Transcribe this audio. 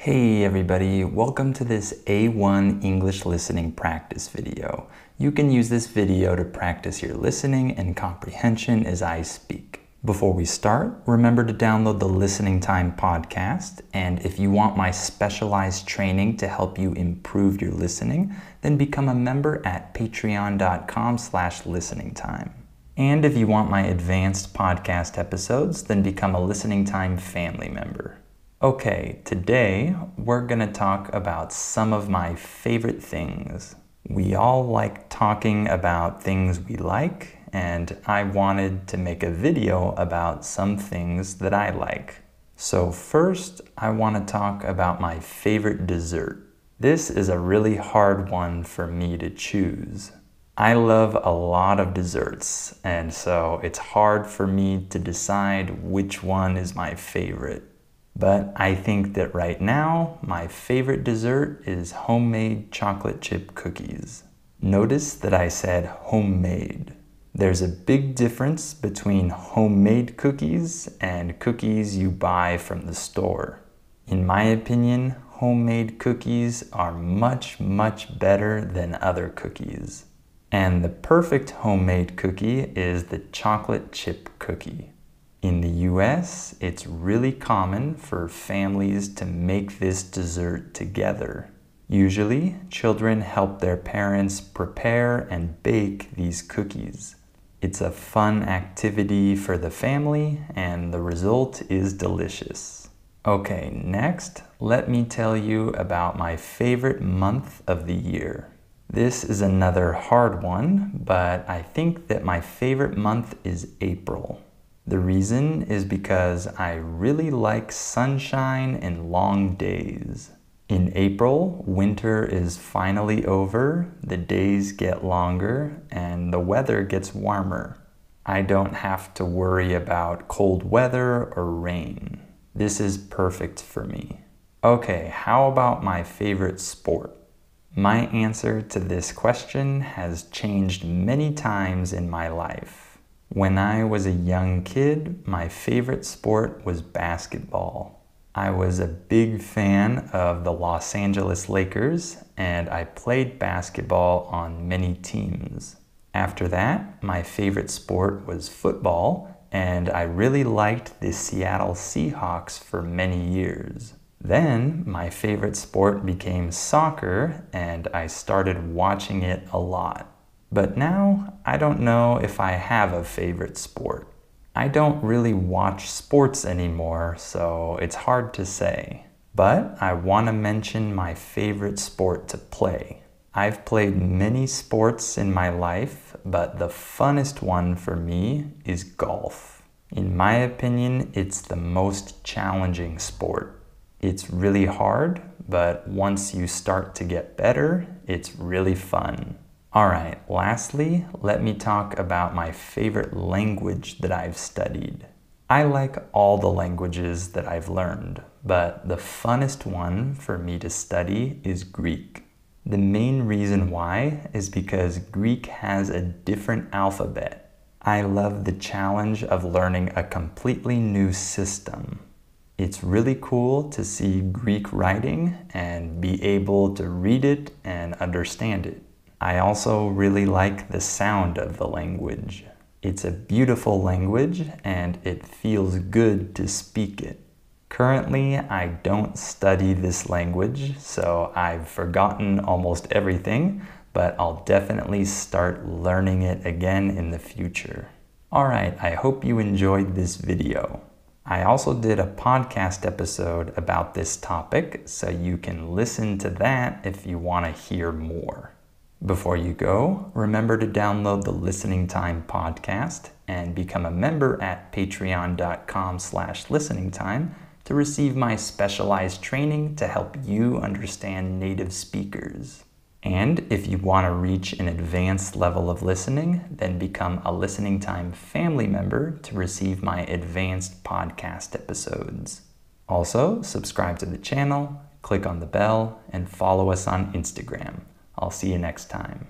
Hey everybody, welcome to this A1 English listening practice video. You can use this video to practice your listening and comprehension as I speak. Before we start, remember to download the Listening Time podcast, and if you want my specialized training to help you improve your listening, then become a member at patreon.com/listeningtime. And if you want my advanced podcast episodes, then become a Listening Time family member. Okay, today we're going to talk about some of my favorite things. We all like talking about things we like, and I wanted to make a video about some things that I like. So first, I want to talk about my favorite dessert. This is a really hard one for me to choose. I love a lot of desserts, and so it's hard for me to decide which one is my favorite. But I think that right now, my favorite dessert is homemade chocolate chip cookies. Notice that I said homemade. There's a big difference between homemade cookies and cookies you buy from the store. In my opinion, homemade cookies are much, much better than other cookies. And the perfect homemade cookie is the chocolate chip cookie. In the US, it's really common for families to make this dessert together. Usually, children help their parents prepare and bake these cookies. It's a fun activity for the family, and the result is delicious. Okay, next, let me tell you about my favorite month of the year. This is another hard one, but I think that my favorite month is April. The reason is because I really like sunshine and long days. In April, winter is finally over, the days get longer, and the weather gets warmer. I don't have to worry about cold weather or rain. This is perfect for me. Okay, how about my favorite sport? My answer to this question has changed many times in my life. When I was a young kid, my favorite sport was basketball. I was a big fan of the Los Angeles Lakers, and I played basketball on many teams. After that, my favorite sport was football, and I really liked the Seattle Seahawks for many years. Then, my favorite sport became soccer, and I started watching it a lot. But now, I don't know if I have a favorite sport. I don't really watch sports anymore, so it's hard to say. But I want to mention my favorite sport to play. I've played many sports in my life, but the funnest one for me is golf. In my opinion, it's the most challenging sport. It's really hard, but once you start to get better, it's really fun. Alright, lastly, let me talk about my favorite language that I've studied. I like all the languages that I've learned, but the funnest one for me to study is Greek. The main reason why is because Greek has a different alphabet. I love the challenge of learning a completely new system. It's really cool to see Greek writing and be able to read it and understand it. I also really like the sound of the language. It's a beautiful language and it feels good to speak it. Currently, I don't study this language, so I've forgotten almost everything, but I'll definitely start learning it again in the future. Alright, I hope you enjoyed this video. I also did a podcast episode about this topic, so you can listen to that if you want to hear more. Before you go, remember to download the Listening Time podcast and become a member at patreon.com/listeningtime to receive my specialized training to help you understand native speakers. And if you want to reach an advanced level of listening, then become a Listening Time family member to receive my advanced podcast episodes. Also, subscribe to the channel, click on the bell, and follow us on Instagram. I'll see you next time.